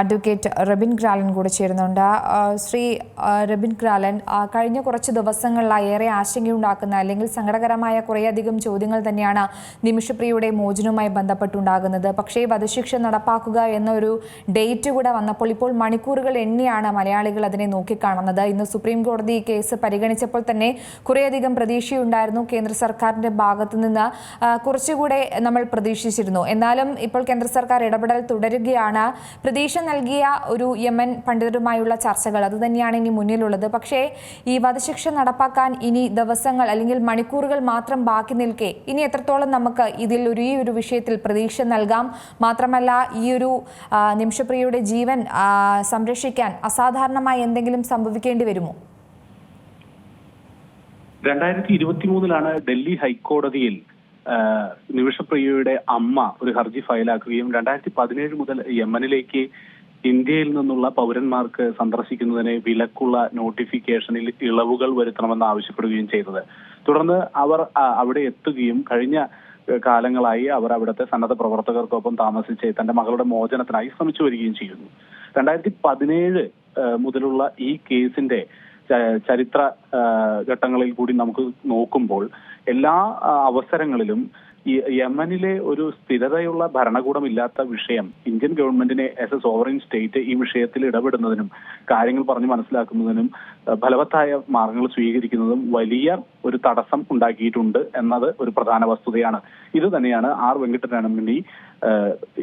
Advocate Rebin ഗ്രാലൻ കൂടെ ചേരുന്നുണ്ട്. ശ്രീ റെബിൻ ഗ്രാലൻ, കഴിഞ്ഞ കുറച്ച് ദിവസങ്ങളിലായി ഏറെ ആശങ്കയുണ്ടാക്കുന്ന അല്ലെങ്കിൽ സങ്കടകരമായ കുറേയധികം ചോദ്യങ്ങൾ തന്നെയാണ് നിമിഷപ്രിയയുടെ മോചനവുമായി ബന്ധപ്പെട്ടുണ്ടാകുന്നത്. പക്ഷേ വധശിക്ഷ നടപ്പാക്കുക എന്നൊരു ഡേറ്റ് കൂടെ വന്നപ്പോൾ ഇപ്പോൾ മണിക്കൂറുകൾ എണ്ണിയാണ് മലയാളികൾ അതിനെ നോക്കിക്കാണുന്നത്. ഇന്ന് സുപ്രീം കോടതി കേസ് പരിഗണിച്ചപ്പോൾ തന്നെ കുറേയധികം പ്രതീക്ഷയുണ്ടായിരുന്നു. കേന്ദ്ര സർക്കാരിന്റെ ഭാഗത്തു നിന്ന് കുറച്ചുകൂടെ നമ്മൾ പ്രതീക്ഷിച്ചിരുന്നു. എന്നാലും ഇപ്പോൾ കേന്ദ്ര സർക്കാർ ഇടപെടൽ തുടരുകയാണ്. പ്രതീക്ഷ നൽകിയ ഒരു യമൻ പണ്ഡിതരുമായുള്ള ചർച്ചകൾ അതുതന്നെയാണ് ഇനി മുന്നിലുള്ളത്. പക്ഷേ ഈ വധശിക്ഷ നടപ്പാക്കാൻ ഇനി ദിവസങ്ങൾ അല്ലെങ്കിൽ മണിക്കൂറുകൾ മാത്രം ബാക്കി നിൽക്കെ ഇനി എത്രത്തോളം നമുക്ക് ഇതിൽ ഈ ഒരു വിഷയത്തിൽ പ്രതീക്ഷ നൽകാം? മാത്രമല്ല, ഈ ഒരു നിമിഷപ്രിയയുടെ ജീവൻ സംരക്ഷിക്കാൻ അസാധാരണമായി എന്തെങ്കിലും സംഭവിക്കേണ്ടി വരുമോ? 2023 ഡൽഹി ഹൈക്കോടതിയിൽ നിമിഷപ്രിയയുടെ അമ്മ ഒരു ഹർജി ഫയലാക്കുകയും 2017 മുതൽ യമനിലേക്ക് ഇന്ത്യയിൽ നിന്നുള്ള പൗരന്മാർക്ക് സന്ദർശിക്കുന്നതിന് വിലക്കുള്ള നോട്ടിഫിക്കേഷനിൽ ഇളവുകൾ വരുത്തണമെന്ന് ആവശ്യപ്പെടുകയും ചെയ്തത്. തുടർന്ന് അവർ അവിടെ എത്തുകയും കഴിഞ്ഞ കാലങ്ങളായി അവർ അവിടുത്തെ സന്നദ്ധ പ്രവർത്തകർക്കൊപ്പം താമസിച്ച് തന്റെ മകളുടെ മോചനത്തിനായി ശ്രമിച്ചു വരികയും ചെയ്യുന്നു. 2017 മുതലുള്ള ഈ കേസിന്റെ ചരിത്ര ഘട്ടങ്ങളിൽ കൂടി നമുക്ക് നോക്കുമ്പോൾ എല്ലാ അവസരങ്ങളിലും ഈ യമനിലെ ഒരു സ്ഥിരതയുള്ള ഭരണകൂടമില്ലാത്ത വിഷയം ഇന്ത്യൻ ഗവൺമെന്റിനെ ആസ് എ സോവറിൻ സ്റ്റേറ്റ് ഈ വിഷയത്തിൽ ഇടപെടുന്നതിനും കാര്യങ്ങൾ പറഞ്ഞു മനസ്സിലാക്കുന്നതിനും ഫലവത്തായ മാർഗങ്ങൾ സ്വീകരിക്കുന്നതും വലിയ ഒരു തടസ്സം ഉണ്ടാക്കിയിട്ടുണ്ട് എന്നത് ഒരു പ്രധാന വസ്തുതയാണ്. ഇത് തന്നെയാണ് ആർ വെങ്കിട്ടരാമൻ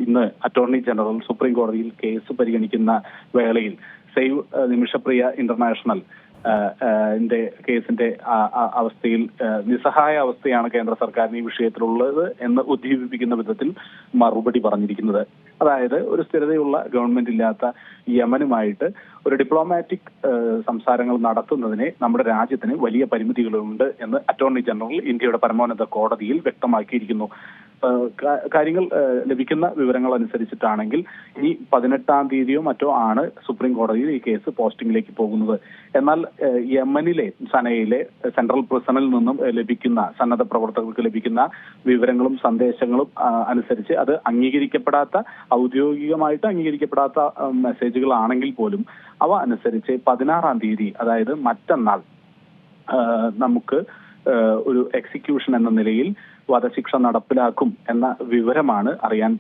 ഇന്ന് അറ്റോർണി ജനറൽ സുപ്രീം കോടതിയിൽ കേസ് പരിഗണിക്കുന്ന വേളയിൽ സേവ് നിമിഷപ്രിയ ഇന്റർനാഷണൽ കേസിന്റെ അവസ്ഥയിൽ നിസ്സഹായ അവസ്ഥയാണ് കേന്ദ്ര സർക്കാരിന് ഈ വിഷയത്തിലുള്ളത് എന്ന് ഉദ്ദീപിപ്പിക്കുന്ന വിധത്തിൽ മറുപടി പറഞ്ഞിരിക്കുന്നത്. അതായത് ഒരു സ്ഥിരതയുള്ള ഗവൺമെന്റ് ഇല്ലാത്ത യമനുമായിട്ട് ഒരു ഡിപ്ലോമാറ്റിക് സംസാരങ്ങൾ നടത്തുന്നതിന് നമ്മുടെ രാജ്യത്തിന് വലിയ പരിമിതികളുണ്ട് എന്ന് അറ്റോർണി ജനറൽ ഇന്ത്യയുടെ പരമോന്നത കോടതിയിൽ വ്യക്തമാക്കിയിരിക്കുന്നു. കാര്യങ്ങൾ ലഭിക്കുന്ന വിവരങ്ങൾ അനുസരിച്ചിട്ടാണെങ്കിൽ ഈ 18-ാം തീയതിയോ മറ്റോ ആണ് സുപ്രീം കോടതിയിൽ ഈ കേസ് പോസ്റ്റിംഗിലേക്ക് പോകുന്നത്. എന്നാൽ യമനിലെ സനയിലെ സെൻട്രൽ പ്രിസണിൽ നിന്നും ലഭിക്കുന്ന സന്നദ്ധ പ്രവർത്തകർക്ക് ലഭിക്കുന്ന വിവരങ്ങളും സന്ദേശങ്ങളും അനുസരിച്ച് അത് ഔദ്യോഗികമായിട്ട് അംഗീകരിക്കപ്പെടാത്ത മെസ്സേജുകളാണെങ്കിൽ പോലും അവ അനുസരിച്ച് 16-ാം തീയതി, അതായത് മറ്റന്നാൾ, നമുക്ക് ഒരു എക്സിക്യൂഷൻ എന്ന നിലയിൽ വധശിക്ഷ നടപ്പിലാക്കും എന്ന വിവരമാണ് അറിയാൻ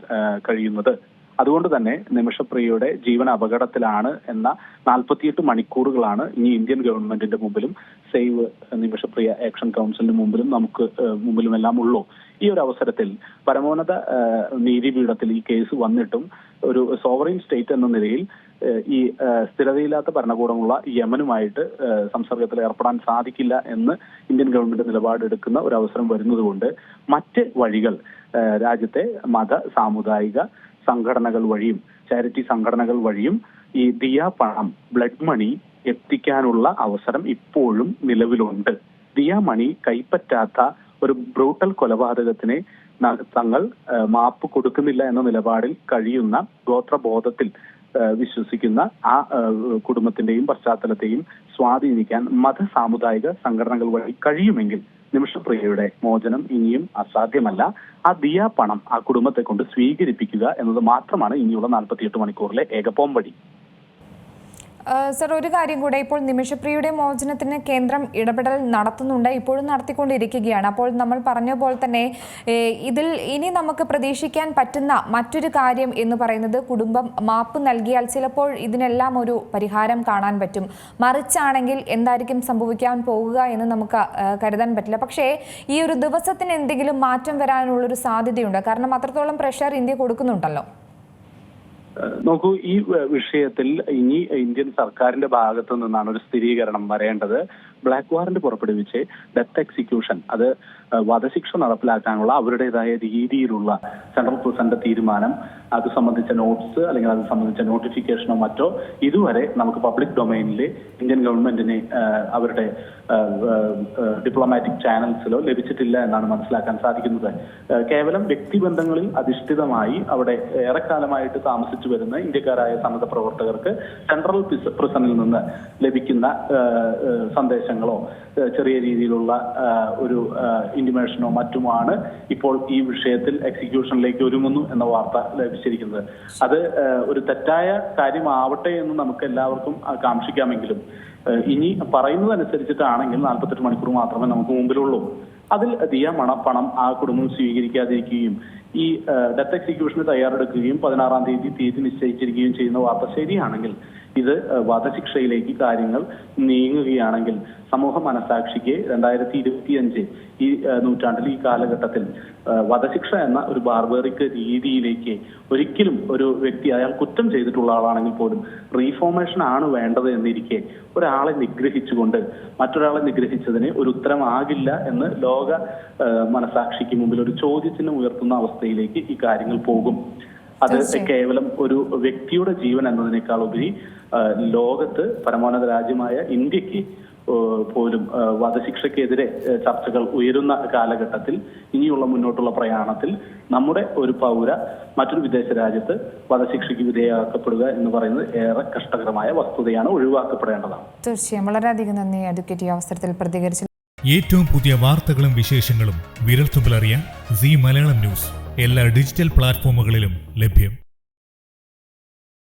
കഴിയുന്നത്. അതുകൊണ്ട് തന്നെ നിമിഷപ്രിയയുടെ ജീവൻ അപകടത്തിലാണ് എന്ന 48 മണിക്കൂറുകളാണ് ഇനി ഇന്ത്യൻ ഗവൺമെന്റിന്റെ മുമ്പിലും സേവ് നിമിഷപ്രിയ ആക്ഷൻ കൗൺസിലിന്റെ മുമ്പിലുമെല്ലാം ഉള്ളൂ. ഈ ഒരു അവസരത്തിൽ പരമോന്നത നീതിപീഠത്തിൽ ഈ കേസ് വന്നിട്ടും ഒരു സോവറിൻ സ്റ്റേറ്റ് എന്ന നിലയിൽ ഈ സ്ഥിരതയില്ലാത്ത ഭരണകൂടമുള്ള യമനുമായിട്ട് സംസർഗത്തിൽ ഏർപ്പെടാൻ സാധിക്കില്ല എന്ന് ഇന്ത്യൻ ഗവൺമെന്റ് നിലപാടെടുക്കുന്ന ഒരു അവസരം വരുന്നതുകൊണ്ട് മറ്റ് വഴികൾ രാജ്യത്തെ മത സാമുദായിക സംഘടനകൾ വഴിയും ചാരിറ്റി സംഘടനകൾ വഴിയും ഈ ദിയ പണം, ബ്ലഡ് മണി എത്തിക്കാനുള്ള അവസരം ഇപ്പോഴും നിലവിലുണ്ട്. ദിയ മണി കൈപ്പറ്റാത്ത ഒരു ബ്രൂട്ടൽ കൊലപാതകത്തിന് തങ്ങൾ മാപ്പ് കൊടുക്കുന്നില്ല എന്ന നിലപാടിൽ കഴിയുന്ന ഗോത്രബോധത്തിൽ വിശ്വസിക്കുന്ന ആ കുടുംബത്തിന്റെയും പശ്ചാത്തലത്തെയും സ്വാധീനിക്കാൻ മത സാമുദായിക സംഘടനകൾ വഴി കഴിയുമെങ്കിൽ നിമിഷപ്രിയയുടെ മോചനം ഇനിയും അസാധ്യമല്ല. ആ ദിയ പണം ആ കുടുംബത്തെ കൊണ്ട് സ്വീകരിപ്പിക്കുക എന്നത് മാത്രമാണ് ഇനിയുള്ള 48 മണിക്കൂറിലെ ഏക പോംവഴി. സർ, ഒരു കാര്യം കൂടെ, ഇപ്പോൾ നിമിഷപ്രിയയുടെ മോചനത്തിന് കേന്ദ്രം ഇടപെടൽ നടത്തുന്നുണ്ട്, ഇപ്പോഴും നടത്തിക്കൊണ്ടിരിക്കുകയാണ്. അപ്പോൾ നമ്മൾ പറഞ്ഞ പോലെ തന്നെ ഇതിൽ ഇനി നമുക്ക് പ്രതീക്ഷിക്കാൻ പറ്റുന്ന മറ്റൊരു കാര്യം എന്ന് പറയുന്നത് കുടുംബം മാപ്പ് നൽകിയാൽ ചിലപ്പോൾ ഇതിനെല്ലാം ഒരു പരിഹാരം കാണാൻ പറ്റും. മറിച്ചാണെങ്കിൽ എന്തായിരിക്കും സംഭവിക്കാൻ പോകുക എന്ന് നമുക്ക് കരുതാൻ പറ്റില്ല. പക്ഷേ ഈ ഒരു ദിവസത്തിന് എന്തെങ്കിലും മാറ്റം വരാനുള്ളൊരു സാധ്യതയുണ്ട്. കാരണം അത്രത്തോളം പ്രഷർ ഇന്ത്യ കൊടുക്കുന്നുണ്ടല്ലോ. നോക്കൂ, ഈ വിഷയത്തിൽ ഇനി ഇന്ത്യൻ സർക്കാരിന്റെ ഭാഗത്തു നിന്നാണ് ഒരു സ്ഥിരീകരണം വരേണ്ടത്. ബ്ലാക്ക് വാറന്റ് പുറപ്പെടുവിച്ച് ഡെത്ത് എക്സിക്യൂഷൻ, അത് വധശിക്ഷ നടപ്പിലാക്കാനുള്ള അവരുടേതായ രീതിയിലുള്ള സെൻട്രൽ പ്രസിഡന്റ് തീരുമാനം, അത് സംബന്ധിച്ച നോട്ട്സ് അല്ലെങ്കിൽ അത് സംബന്ധിച്ച നോട്ടിഫിക്കേഷനോ മറ്റോ ഇതുവരെ നമുക്ക് പബ്ലിക് ഡൊമൈനിൽ ഇന്ത്യൻ ഗവൺമെന്റിന് അവരുടെ ഡിപ്ലോമാറ്റിക് ചാനൽസിലോ ലഭിച്ചിട്ടില്ല എന്നാണ് മനസ്സിലാക്കാൻ സാധിക്കുന്നത്. കേവലം വ്യക്തിബന്ധങ്ങളിൽ അധിഷ്ഠിതമായി അവിടെ ഏറെക്കാലമായിട്ട് താമസിച്ചു വരുന്ന ഇന്ത്യക്കാരായ സന്നദ്ധ പ്രവർത്തകർക്ക് സെൻട്രൽ പ്രിസണിൽ നിന്ന് ലഭിക്കുന്ന സന്ദേശങ്ങൾ, പരാമർശങ്ങളോ ചെറിയ രീതിയിലുള്ള ഒരു ഇന്റിമേഷനോ മറ്റുമാണ് ഇപ്പോൾ ഈ വിഷയത്തിൽ എക്സിക്യൂഷനിലേക്ക് ഒരുങ്ങുന്നു എന്ന വാർത്ത ലഭിച്ചിരിക്കുന്നത്. അത് ഒരു തെറ്റായ കാര്യമാവട്ടെ എന്ന് നമുക്ക് എല്ലാവർക്കും കാക്ഷിക്കാമെങ്കിലും ഇനി പറയുന്നതനുസരിച്ചിട്ടാണെങ്കിൽ 48 മണിക്കൂർ മാത്രമേ നമുക്ക് മുമ്പിലുള്ളൂ. അതിൽ അധികം പണം ആ കുടുംബം സ്വീകരിക്കാതിരിക്കുകയും ഈ ഡെത്ത് എക്സിക്യൂഷന് തയ്യാറെടുക്കുകയും 16-ാം തീയതി നിശ്ചയിച്ചിരിക്കുകയും ചെയ്യുന്ന വാർത്ത ശരിയാണെങ്കിൽ, ഇത് വധശിക്ഷയിലേക്ക് കാര്യങ്ങൾ നീങ്ങുകയാണെങ്കിൽ സമൂഹ മനസാക്ഷിക്ക് 2025 ഈ നൂറ്റാണ്ടിൽ ഈ കാലഘട്ടത്തിൽ വധശിക്ഷ എന്ന ഒരു ബാർബറിക് രീതിയിലേക്ക് ഒരിക്കലും ഒരു വ്യക്തി അയാൾ കുറ്റം ചെയ്തിട്ടുള്ള ആളാണെങ്കിൽ പോലും റീഫോർമേഷൻ ആണ് വേണ്ടത് എന്നിരിക്കെ ഒരാളെ നിഗ്രഹിച്ചുകൊണ്ട് മറ്റൊരാളെ നിഗ്രഹിച്ചതിന് ഒരു ഉത്തരമാകില്ല എന്ന് ലോക മനസാക്ഷിക്ക് മുമ്പിൽ ഒരു ചോദ്യചിഹ്നം ഉയർത്തുന്ന അവസ്ഥയിലേക്ക് ഈ കാര്യങ്ങൾ പോകും. അത് കേവലം ഒരു വ്യക്തിയുടെ ജീവൻ എന്നതിനേക്കാൾ ഉപരി ലോകത്ത് പരമോന്നത രാജ്യമായ ഇന്ത്യക്ക് പോലും വധശിക്ഷയ്ക്കെതിരെ ചർച്ചകൾ ഉയരുന്ന കാലഘട്ടത്തിൽ ഇനിയുള്ള മുന്നോട്ടുള്ള പ്രയാണത്തിൽ നമ്മുടെ ഒരു പൗര മറ്റൊരു വിദേശ രാജ്യത്ത് വധശിക്ഷയ്ക്ക് വിധേയമാക്കപ്പെടുക എന്ന് പറയുന്നത് ഏറെ കഷ്ടകരമായ വസ്തുതയാണ്, ഒഴിവാക്കപ്പെടേണ്ടതാണ്. തീർച്ചയായും വളരെയധികം നന്ദി അഡ്വക്കേറ്റ്. ഈ അവസരത്തിൽ പ്രതികരിച്ചു. ഏറ്റവും പുതിയ വാർത്തകളും വിശേഷങ്ങളും വിരൽത്തുമ്പിലറിയാൻ സീ മലയാളം ന്യൂസ് എല്ലാ ഡിജിറ്റൽ പ്ലാറ്റ്ഫോമുകളിലും ലഭ്യം.